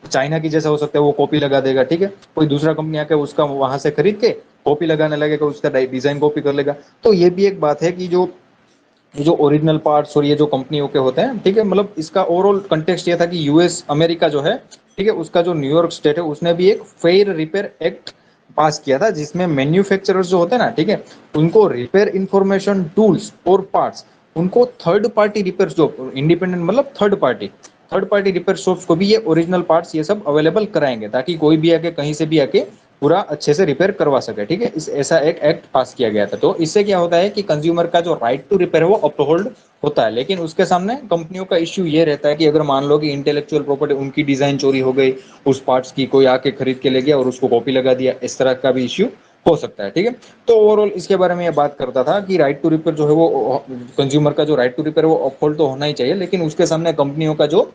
चाइना की जैसा हो सकता है, वो कॉपी लगा देगा, ठीक है। कोई दूसरा कंपनी आके उसका वहां से खरीद के कॉपी लगाने लगेगा, उसका डिजाइन कॉपी कर लेगा। तो ये भी एक बात है कि जो ये जो ओरिजिनल पार्ट्स और ये जो कंपनियों के होते हैं, ठीक है, मतलब इसका ओवरऑल कंटेक्स्ट ये था कि यूएस अमेरिका जो है, ठीक है, उसका जो न्यूयॉर्क स्टेट है उसने भी एक फेयर रिपेयर एक्ट पास किया था जिसमें मैन्युफैक्चरर्स जो होते हैं ना, ठीक है, उनको रिपेयर इंफॉर्मेशन टूल्स और पार्ट्स उनको third party repair shop, independent मतलब थर्ड पार्टी रिपेयर शॉप्स को भी ये ओरिजिनल पार्ट्स ये सब अवेलेबल कराएंगे ताकि कोई भी आके कहीं से भी आके पूरा अच्छे से रिपेयर करवा सके, ठीक है। इस ऐसा एक एक्ट पास किया गया था। तो इससे क्या होता है कि कंज्यूमर का जो राइट टू रिपेयर है वो अपहोल्ड होता है। लेकिन उसके सामने कंपनियों का इश्यू ये रहता है कि अगर मान लो कि इंटेलेक्चुअल प्रॉपर्टी उनकी डिजाइन चोरी हो गई, उस पार्ट्स की कोई आके खरीद के ले गया और उसको कॉपी लगा दिया, इस तरह का भी इश्यू हो सकता है, ठीक है। तो ओवरऑल इसके बारे में ये बात करता था कि राइट टू रिपेयर जो है वो कंज्यूमर का जो राइट टू रिपेयर वो अपहोल्ड तो होना ही चाहिए, लेकिन उसके सामने कंपनियों का जो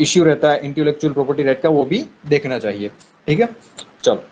इश्यू रहता है इंटेलेक्चुअल प्रॉपर्टी राइट का वो भी देखना चाहिए, ठीक है। चलो।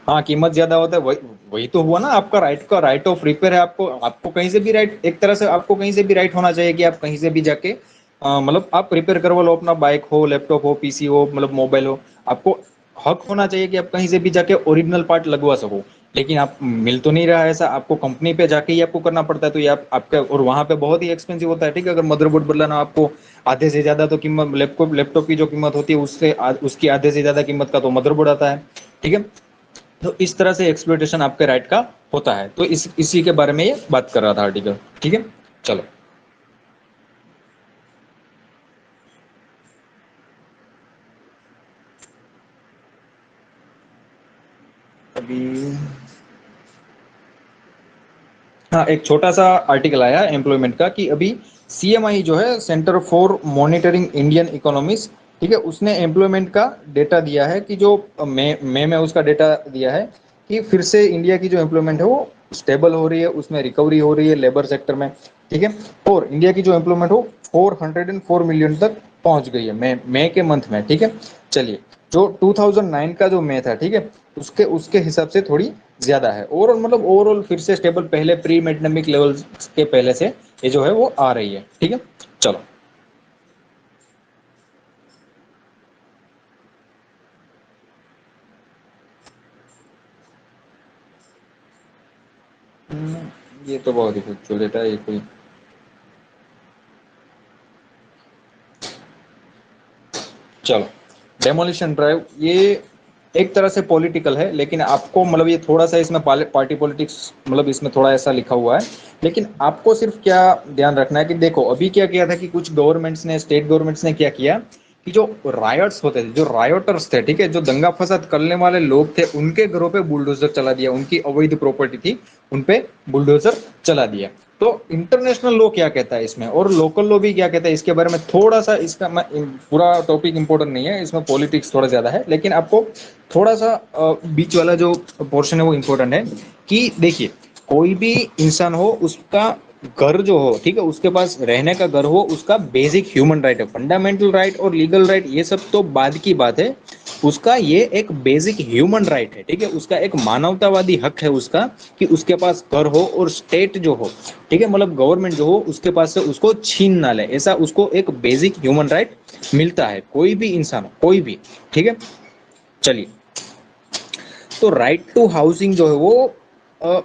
हाँ, कीमत ज्यादा होता है, वही वही तो हुआ ना, आपका राइट का राइट ऑफ रिपेयर है, आपको आपको कहीं से भी राइट, एक तरह से आपको कहीं से भी राइट होना चाहिए कि आप कहीं से भी जाके मतलब आप रिपेयर करवा लो, अपना बाइक हो, लैपटॉप हो, पीसी हो, मतलब मोबाइल हो, आपको हक होना चाहिए कि आप कहीं से भी जाके ओरिजिनल पार्ट लगवा सको। लेकिन आप मिल तो नहीं रहा है ऐसा, आपको कंपनी पे जाके ही आपको करना पड़ता है, तो ये आप आपका, और वहां पे बहुत ही एक्सपेंसिव होता है, ठीक है। अगर मदरबोर्ड बदलाना आपको आधे से ज्यादा तो कीमत, लैपटॉप लैपटॉप की जो कीमत होती है उससे उसकी आधे से ज्यादा कीमत का तो मदरबोर्ड आता है, ठीक है। तो इस तरह से एक्सप्लॉइटेशन आपके राइट का होता है, तो इसी के बारे में ये बात कर रहा था आर्टिकल, ठीक है। चलो अभी, हाँ, एक छोटा सा आर्टिकल आया एम्प्लॉयमेंट का कि अभी सीएमआई जो है, centre for monitoring Indian economics, ठीक है, उसने एम्प्लॉयमेंट का डेटा दिया है कि जो मई में उसका डेटा दिया है कि फिर से इंडिया की जो एम्प्लॉयमेंट है वो स्टेबल हो रही है, उसमें रिकवरी हो रही है लेबर सेक्टर में, ठीक है। और इंडिया की जो एम्प्लॉयमेंट हो 404 मिलियन तक पहुंच गई है मई के मंथ में, ठीक है। चलिए, जो 2009 का जो मई था, ठीक है, उसके उसके हिसाब से थोड़ी ज्यादा है। ओवरऑल मतलब ओवरऑल फिर से स्टेबल, पहले प्री मेंडेमिक लेवल के पहले से ये जो है वो आ रही है, ठीक है। चलो, ये तो बहुत ही कुछ डेटा है ये कोई। चलो, डेमोलिशन ड्राइव ये एक तरह से पॉलिटिकल है, लेकिन आपको मतलब ये थोड़ा सा इसमें पार्टी पॉलिटिक्स, मतलब इसमें थोड़ा ऐसा लिखा हुआ है। लेकिन आपको सिर्फ क्या ध्यान रखना है कि देखो अभी क्या किया था कि कुछ गवर्नमेंट्स ने, स्टेट गवर्नमेंट्स ने क्या किया कि जो रायट्स होते थे, जो रायोटर्स थे, ठीक है, जो दंगा फसाद करने वाले लोग थे, उनके घरों पे बुलडोजर चला दिया, उनकी अवैध प्रॉपर्टी थी उन पे बुलडोजर चला दिया। तो इंटरनेशनल लॉ क्या कहता है इसमें, और लोकल लॉ भी क्या कहता है इसके बारे में, थोड़ा सा इसका पूरा टॉपिक इंपॉर्टेंट नहीं है, इसमें पॉलिटिक्स थोड़ा ज्यादा है, लेकिन आपको थोड़ा सा बीच वाला जो पोर्शन है वो इंपॉर्टेंट है। कि देखिए, कोई भी इंसान हो, उसका घर जो हो, ठीक है, उसके पास रहने का घर हो, उसका बेसिक ह्यूमन राइट है। फंडामेंटल राइट और लीगल राइट ये सब तो बाद की बात है, उसका ये एक बेसिक ह्यूमन राइट है, ठीक है। उसका एक मानवतावादी हक है उसका, कि उसके पास घर हो, और स्टेट जो हो, ठीक है, मतलब गवर्नमेंट जो हो उसके पास से उसको छीन ना ले, ऐसा उसको एक बेसिक ह्यूमन राइट मिलता है, कोई भी इंसान हो, कोई भी, ठीक है। चलिए, तो राइट टू हाउसिंग जो है वो अ,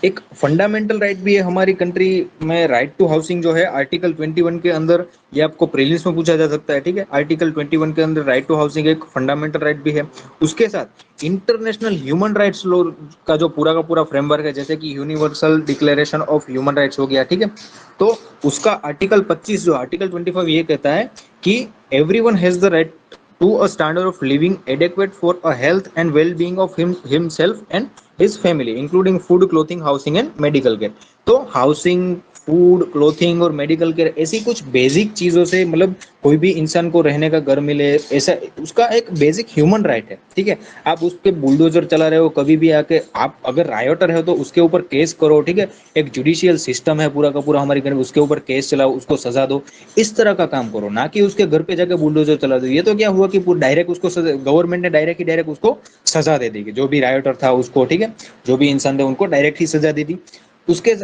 एक फंडामेंटल राइट भी है हमारी कंट्री में। राइट टू हाउसिंग जो है आर्टिकल 21 के अंदर, ये आपको प्रीलिम्स में पूछा जा सकता है, ठीक है। आर्टिकल 21 के अंदर राइट टू हाउसिंग एक फंडामेंटल राइट भी है। उसके साथ इंटरनेशनल ह्यूमन राइट्स लॉ का जो पूरा का पूरा फ्रेमवर्क है, जैसे कि universal declaration of human rights हो गया, ठीक है। तो उसका आर्टिकल 25, जो आर्टिकल 25 ये कहता है कि everyone has the right to a standard of living adequate for a health and well-being of himself and his family, including food, clothing, housing and medical care। तो हाउसिंग, फूड, क्लोथिंग और मेडिकल केयर ऐसी कुछ बेसिक चीजों से, मतलब कोई भी इंसान को रहने का घर मिले, ऐसा उसका एक बेसिक ह्यूमन राइट है, ठीक है। आप उस पे बुलडोजर चला रहे हो, कभी भी आके आप अगर रायोटर है तो उसके ऊपर केस करो, ठीक है। एक जुडिशियल सिस्टम है पूरा का पूरा हमारी कंट्री, उसके ऊपर केस चलाओ, उसको सजा दो, इस तरह का काम करो, ना कि उसके घर पे जाके बुलडोजर चला दो। ये तो क्या हुआ कि डायरेक्ट उसको गवर्नमेंट ने डायरेक्ट ही डायरेक्ट उसको सजा दे दी, जो भी रायोटर था उसको, ठीक है, जो भी इंसान थे उनको डायरेक्ट ही सजा दे दी। उसके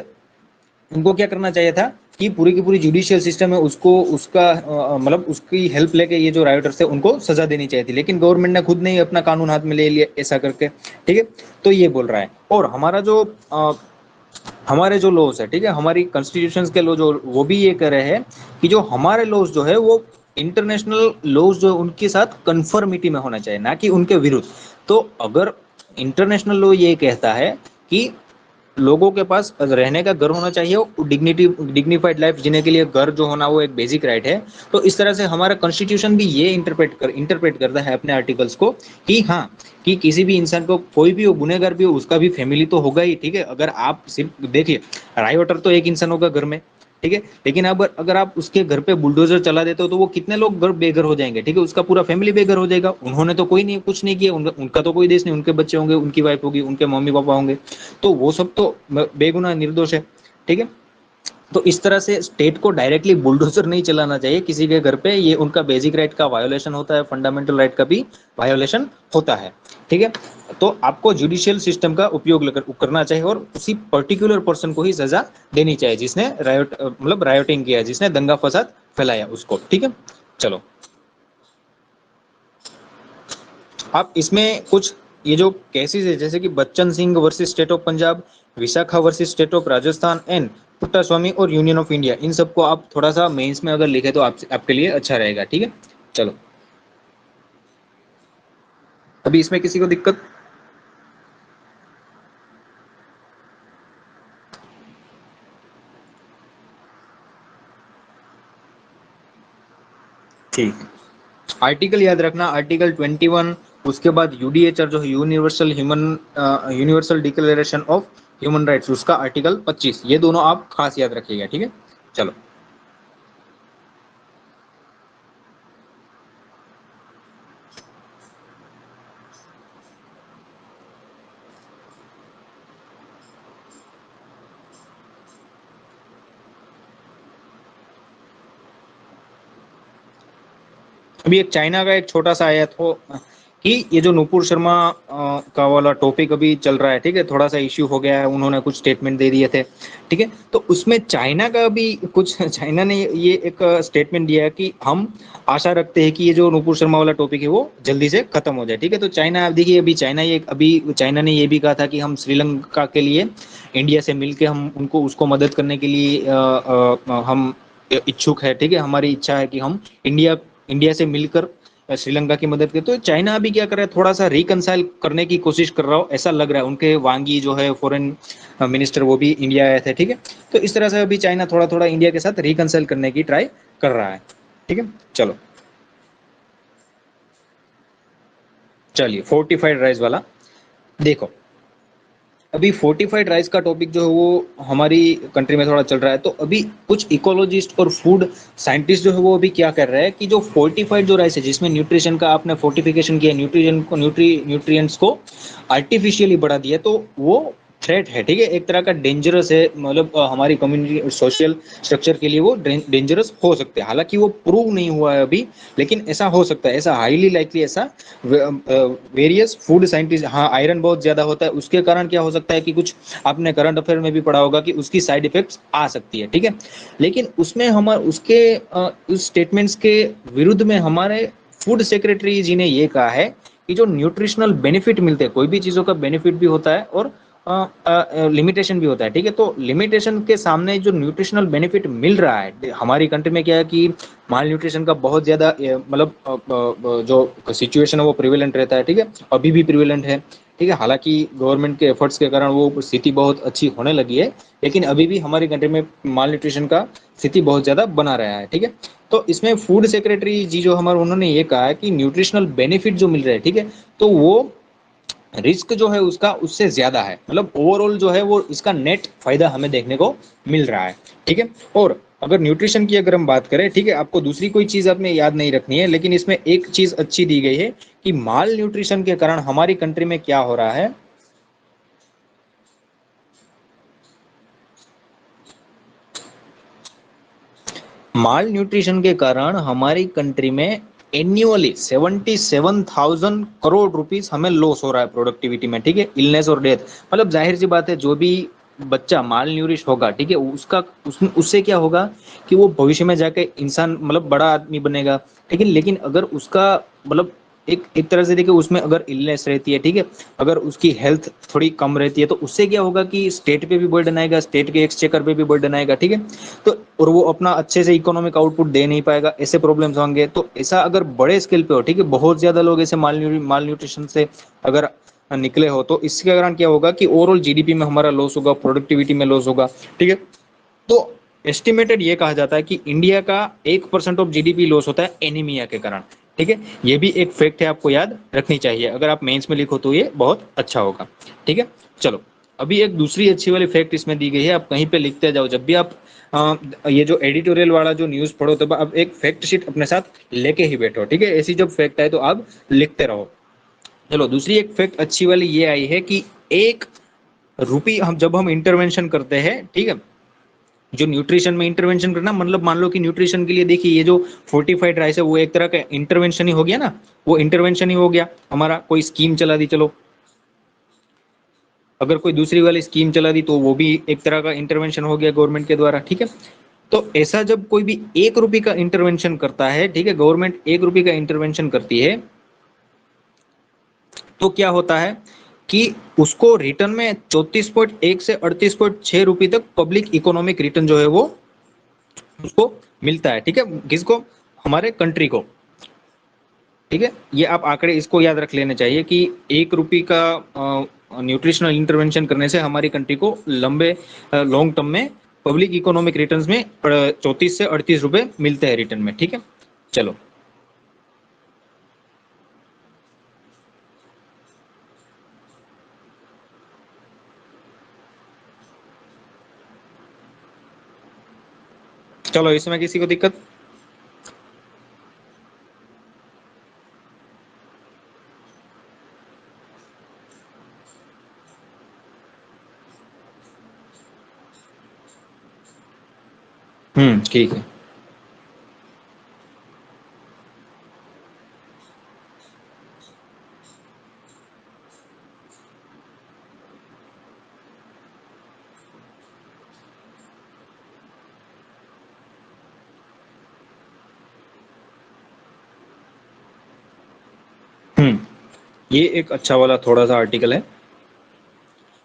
उनको क्या करना चाहिए था कि पूरी की पूरी जुडिशियल सिस्टम है उसको, उसका मतलब उसकी हेल्प लेके ये जो राइटर्स थे उनको सजा देनी चाहिए थी, लेकिन गवर्नमेंट ने खुद ने ही अपना कानून हाथ में ले लिया ऐसा करके, ठीक है। तो ये बोल रहा है। और हमारा जो हमारे जो लॉज है, ठीक है, हमारी कॉन्स्टिट्यूशन के लॉ जो, वो भी ये कह रहे हैं कि जो हमारे लॉज जो है वो इंटरनेशनल लॉज जो उनके साथ कन्फर्मिटी में होना चाहिए, ना कि उनके विरुद्ध। तो अगर इंटरनेशनल लॉ ये कहता है कि लोगों के पास रहने का घर होना चाहिए, डिग्निफाइड लाइफ जीने के लिए घर जो होना वो एक बेसिक राइट है, तो इस तरह से हमारा कॉन्स्टिट्यूशन भी ये इंटरप्रेट करता है अपने आर्टिकल्स को कि हाँ, कि किसी भी इंसान को, कोई भी हो, गुनहगार भी हो, उसका भी फैमिली तो होगा ही, ठीक है। अगर आप सिर्फ देखिए, रायोटर तो एक इंसान होगा घर में, ठीक है, लेकिन अब अगर आप उसके घर पे बुलडोजर चला देते हो तो वो कितने लोग घर बेघर हो जाएंगे, ठीक है, उसका पूरा फैमिली बेघर हो जाएगा। उन्होंने तो कोई नहीं, कुछ नहीं किया, उनका तो कोई देश नहीं, उनके बच्चे होंगे, उनकी वाइफ होगी, उनके मम्मी पापा होंगे, तो वो सब तो बेगुनाह निर्दोष है, ठीक है। तो इस तरह से स्टेट को डायरेक्टली बुलडोजर नहीं चलाना चाहिए किसी के घर पे, ये उनका बेसिक राइट का वायोलेशन होता है, फंडामेंटल राइट का भी वायोलेशन होता है, ठीक है। तो आपको जुडिशियल सिस्टम का उपयोग करना चाहिए, और उसी पर्टिकुलर पर्सन को ही सजा देनी चाहिए जिसने रायोट मतलब रायोटिंग किया, जिसने दंगा फसाद फैलाया उसको, ठीक है। चलो, आप इसमें कुछ ये जो केसेस है जैसे कि Bachchan Singh versus state of Punjab, Vishakha versus state of Rajasthan and Puttaswamy और यूनियन ऑफ इंडिया, इन सबको आप थोड़ा सा मेंस में अगर लिखे तो आपके लिए अच्छा रहेगा, ठीक है। चलो, अभी इसमें किसी को दिक्कत? ठीक है, आर्टिकल याद रखना, आर्टिकल 21, उसके बाद यूडीएचआर जो है universal declaration of human rights, उसका आर्टिकल 25, ये दोनों आप खास याद रखिएगा, ठीक है। चलो, अभी एक चाइना का एक छोटा सा आया तो कि ये जो नुपुर शर्मा का वाला टॉपिक अभी चल रहा है, ठीक है, थोड़ा सा इश्यू हो गया है, उन्होंने कुछ स्टेटमेंट दे दिए थे, ठीक है। तो उसमें चाइना का भी कुछ चाइना ने ये एक स्टेटमेंट दिया है कि हम आशा रखते हैं कि ये जो नुपुर शर्मा वाला टॉपिक है वो जल्दी से खत्म हो जाए, ठीक है। तो चाइना, आप देखिए, अभी चाइना ने ये भी कहा था कि हम श्रीलंका के लिए इंडिया से मिलके हम उनको उसको मदद करने के लिए हम इच्छुक है, ठीक है, हमारी इच्छा है कि हम इंडिया इंडिया से मिलकर श्रीलंका की मदद करें। तो चाइना अभी क्या कर रहा है, थोड़ा सा रिकनसाइल करने की कोशिश कर रहा हो ऐसा लग रहा है। उनके वांगी जो है फॉरेन मिनिस्टर, वो भी इंडिया आए थे, ठीक है। तो इस तरह से अभी चाइना थोड़ा थोड़ा इंडिया के साथ रिकनसाइल करने की ट्राई कर रहा है, ठीक है। चलो, चलिए, फोर्टिफाइड राइस वाला देखो। अभी फोर्टिफाइड राइस का टॉपिक जो है वो हमारी कंट्री में थोड़ा चल रहा है। तो अभी कुछ इकोलॉजिस्ट और फूड साइंटिस्ट जो है वो अभी क्या कर रहे हैं कि जो फोर्टिफाइड जो राइस है जिसमें न्यूट्रिशन का आपने फोर्टिफिकेशन किया, न्यूट्रिएंट्स को आर्टिफिशियली बढ़ा दिया, तो वो थ्रेट है, ठीक है, एक तरह का डेंजरस है, मतलब हमारी कम्युनिटी सोशल स्ट्रक्चर के लिए वो डेंजरस हो सकते हैं। हालांकि वो प्रूव नहीं हुआ है अभी, लेकिन ऐसा हो सकता है, ऐसा हाईली लाइकली, ऐसा वेरियस फूड साइंटिस्ट, हाँ, आयरन बहुत ज्यादा होता है, उसके कारण क्या हो सकता है कि कुछ आपने करंट अफेयर में भी पढ़ा होगा कि उसकी साइड इफेक्ट्स आ सकती है, ठीक है। लेकिन उसमें हमारे उसके उस स्टेटमेंट्स के विरुद्ध में हमारे फूड सेक्रेटरी जी ने ये कहा है कि जो न्यूट्रिशनल बेनिफिट मिलते हैं, कोई भी चीजों का बेनिफिट भी होता है और लिमिटेशन भी होता है, ठीक है। तो लिमिटेशन के सामने जो न्यूट्रिशनल बेनिफिट मिल रहा है हमारी कंट्री में, क्या है कि माल न्यूट्रिशन का बहुत ज्यादा मतलब जो सिचुएशन है वो प्रिवेलेंट रहता है, ठीक है, अभी भी प्रिवेलेंट है, ठीक है। हालांकि गवर्नमेंट के एफर्ट्स के कारण वो स्थिति बहुत अच्छी होने लगी है, लेकिन अभी भी हमारी कंट्री में माल न्यूट्रिशन का स्थिति बहुत ज्यादा बना रहा है, ठीक है। तो इसमें फूड सेक्रेटरी जी जो हमारे, उन्होंने ये कहा है कि न्यूट्रिशनल बेनिफिट जो मिल रहे हैं, ठीक है, तो वो रिस्क जो है उसका उससे ज्यादा है, मतलब ओवरऑल जो है वो इसका नेट फायदा हमें देखने को मिल रहा है, ठीक है। और अगर न्यूट्रिशन की अगर हम बात करें, ठीक है, आपको दूसरी कोई चीज आपने याद नहीं रखनी है, लेकिन इसमें एक चीज अच्छी दी गई है कि माल न्यूट्रिशन के कारण हमारी कंट्री में क्या हो रहा है। माल न्यूट्रिशन के कारण हमारी कंट्री में एन्युअली 77,000 करोड़ रुपीस हमें लॉस हो रहा है प्रोडक्टिविटी में, ठीक है, इलनेस और डेथ। मतलब जाहिर सी बात है, जो भी बच्चा माल न्यूरिश होगा, ठीक है, उससे क्या होगा कि वो भविष्य में जाके इंसान, मतलब बड़ा आदमी बनेगा, ठीक है। लेकिन अगर उसका, मतलब एक तरह से देखिए, उसमें अगर इलनेस रहती है, ठीक है, अगर उसकी हेल्थ थोड़ी कम रहती है, तो उससे क्या होगा कि स्टेट पे भी बर्डन आएगा, स्टेट के एक्सचेकर पे भी बर्डन आएगा, ठीक है। तो और वो अपना अच्छे से इकोनॉमिक आउटपुट दे नहीं पाएगा, ऐसे प्रॉब्लम्स होंगे। तो ऐसा अगर बड़े स्केल पे हो, ठीक है, बहुत ज्यादा लोग ऐसे माल न्यूट्रिशन से अगर निकले हो, तो इसके कारण क्या होगा कि ओवरऑल जीडीपी में हमारा लॉस होगा, प्रोडक्टिविटी में लॉस होगा, ठीक है। तो एस्टिमेटेड ये कहा जाता है कि इंडिया का 1% ऑफ जीडीपी लॉस होता है एनीमिया के कारण, ठीक है। ये भी एक फैक्ट है, आपको याद रखनी चाहिए, अगर आप मेंस में लिखो तो ये बहुत अच्छा होगा, ठीक है। चलो, अभी एक दूसरी अच्छी वाली फैक्ट इसमें दी गई है, आप कहीं पे लिखते जाओ, जब भी आप ये जो एडिटोरियल वाला जो न्यूज पढ़ो, तब आप एक फैक्ट शीट अपने साथ लेके ही बैठो, ठीक है। ऐसी जब फैक्ट आए तो आप लिखते रहो। चलो, दूसरी एक फैक्ट अच्छी वाली ये आई है कि 1 रुपी हम जब हम इंटरवेंशन करते हैं, ठीक है, जो न्यूट्रिशन में इंटरवेंशन करना, मतलब मान लो कि न्यूट्रिशन के लिए देखिए, ये जो फोर्टिफाइड राइस है वो एक तरह का इंटरवेंशन ही हो गया ना, वो इंटरवेंशन ही हो गया, हमारा कोई स्कीम चला दी, चलो, अगर कोई दूसरी वाली स्कीम चला दी तो वो भी एक तरह का इंटरवेंशन हो गया गवर्नमेंट के द्वारा, ठीक है। तो ऐसा जब कोई भी 1 रुपये का इंटरवेंशन करता है, ठीक है, गवर्नमेंट 1 रुपये का इंटरवेंशन करती है, तो क्या होता है कि उसको रिटर्न में 34.1 से 38.6 रुपये तक पब्लिक इकोनॉमिक रिटर्न जो है वो उसको मिलता है, ठीक है, किसको, हमारे कंट्री को, ठीक है। ये आप आंकड़े इसको याद रख लेने चाहिए कि 1 रुपये का न्यूट्रिशनल इंटरवेंशन करने से हमारी कंट्री को लंबे लॉन्ग टर्म में पब्लिक इकोनॉमिक रिटर्न्स में 34 से 38 रुपए मिलते हैं रिटर्न में, ठीक है। चलो, चलो इसमें किसी को दिक्कत? ठीक है। हम्म ये एक अच्छा वाला थोड़ा सा आर्टिकल है।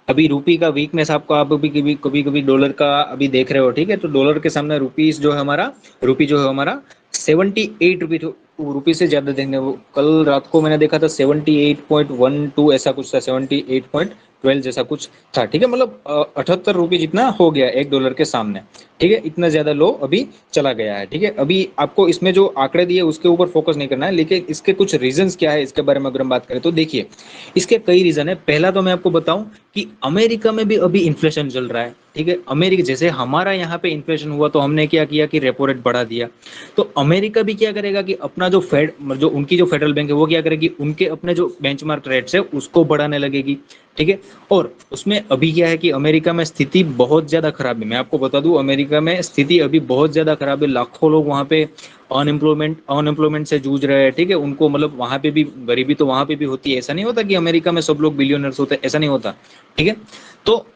अभी रूपी का वीकनेस आपको, आप अभी कभी कभी कभी डॉलर का अभी देख रहे हो, ठीक है, तो डॉलर के सामने रुपीस जो है हमारा, रूपी जो है हमारा 78 रुपी, रुपी से ज्यादा देखने वो, कल रात को मैंने देखा था 78.12 ऐसा कुछ था, 78.12 जैसा कुछ था, ठीक है, मतलब 78 रुपये जितना हो गया $1 के सामने, ठीक है, इतना ज्यादा लो अभी चला गया है, ठीक है। अभी आपको इसमें जो आंकड़े दिए उसके ऊपर फोकस नहीं करना है, लेकिन इसके कुछ रीजंस क्या है इसके बारे में अगर हम बात करें तो देखिए, इसके कई रीजन है। पहला तो मैं आपको बताऊं कि अमेरिका में भी अभी इन्फ्लेशन चल रहा है, ठीक है। अमेरिका जैसे हमारा यहाँ पे इन्फ्लेशन हुआ तो हमने क्या किया कि रेपो रेट बढ़ा दिया, तो अमेरिका भी क्या करेगा कि अपना जो फेड, जो उनकी जो फेडरल बैंक है वो क्या करेगी, उनके अपने जो बेंचमार्क रेट्स है उसको बढ़ाने लगेगी, ठीक है। और उसमें अभी क्या है कि अमेरिका में स्थिति बहुत ज्यादा खराब है, मैं आपको बता दूं अमेरिका में स्थिति अभी बहुत ज्यादा खराब है, लाखों लोग वहां पे अनएम्प्लॉयमेंट से जूझ रहे हैं, ठीक है। उनको मतलब वहां पे भी गरीबी तो वहां पे भी होती है, ऐसा नहीं होता कि अमेरिका में सब लोग बिलियनर्स होते हैं, ऐसा नहीं होता, ठीक है। तो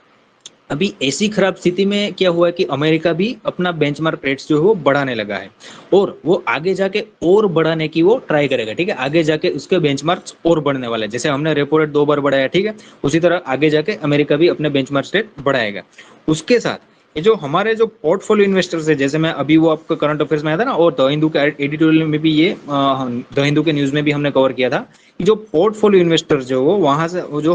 अभी ऐसी खराब स्थिति में क्या हुआ है कि अमेरिका भी अपना बेंचमार्क रेट्स जो है वो बढ़ाने लगा है, और वो आगे जाके और बढ़ाने की वो ट्राई करेगा, ठीक है। आगे जाके उसके बेंचमार्क्स और बढ़ने वाले हैं, जैसे हमने रेपो रेट 2 बार बढ़ाया, ठीक है, उसी तरह आगे जाके अमेरिका भी अपने बेंचमार्क रेट बढ़ाएगा। उसके साथ ये जो हमारे जो पोर्टफोलियो इन्वेस्टर्स है, जैसे मैं अभी वो आपका करंट अफेयर्स में आया था ना, और द हिंदू के एडिटोरियल में भी ये द हिंदू के न्यूज में भी हमने कवर किया था कि जो पोर्टफोलियो इन्वेस्टर्स जो वो वहां से वो जो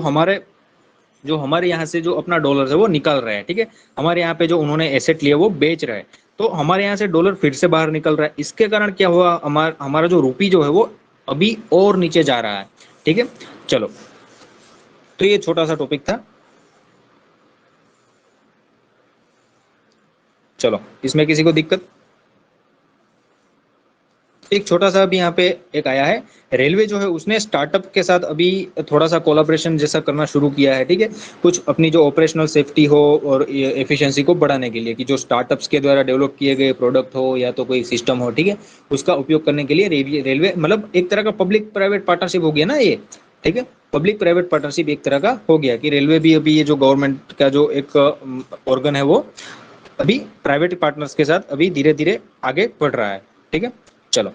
हमारे यहाँ से जो अपना डॉलर है वो निकाल रहे हैं, ठीक है, हमारे यहाँ पे जो उन्होंने एसेट लिए वो बेच रहे हैं, तो हमारे यहाँ से डॉलर फिर से बाहर निकल रहा है। इसके कारण क्या हुआ, हमारा जो रूपी जो है वो अभी और नीचे जा रहा है, ठीक है। चलो, तो ये छोटा सा टॉपिक था। चलो, इसमें किसी को दिक्कत? एक छोटा सा अभी यहाँ पे एक आया है, रेलवे जो है उसने स्टार्टअप के साथ अभी थोड़ा सा कोलाब्रेशन जैसा करना शुरू किया है, ठीक है, कुछ अपनी जो ऑपरेशनल सेफ्टी हो और एफिशिएंसी को बढ़ाने के लिए, कि जो स्टार्टअप्स के द्वारा डेवलप किए गए प्रोडक्ट हो या तो कोई सिस्टम हो, ठीक है, उसका उपयोग करने के लिए रेलवे रेलवे मतलब एक तरह का पब्लिक प्राइवेट पार्टनरशिप हो गया ना ये, ठीक है। पब्लिक प्राइवेट पार्टनरशिप एक तरह का हो गया कि रेलवे भी अभी ये जो गवर्नमेंट का जो एक ऑर्गन है वो अभी प्राइवेट पार्टनर्स के साथ अभी धीरे धीरे आगे बढ़ रहा है, ठीक है। चलो,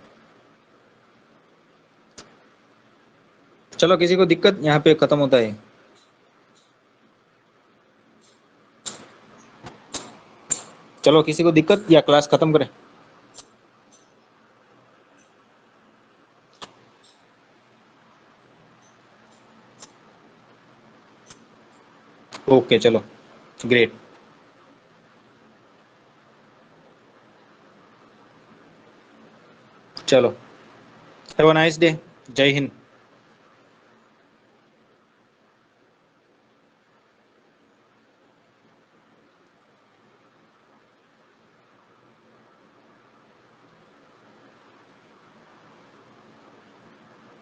चलो किसी को दिक्कत, यहाँ पे खत्म होता है। चलो किसी को दिक्कत या क्लास खत्म करें? ओके, चलो, ग्रेट। चलो, हैव अ नाइस डे। जय हिंद।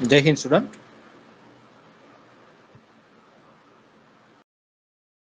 जय हिंद स्टूडेंट।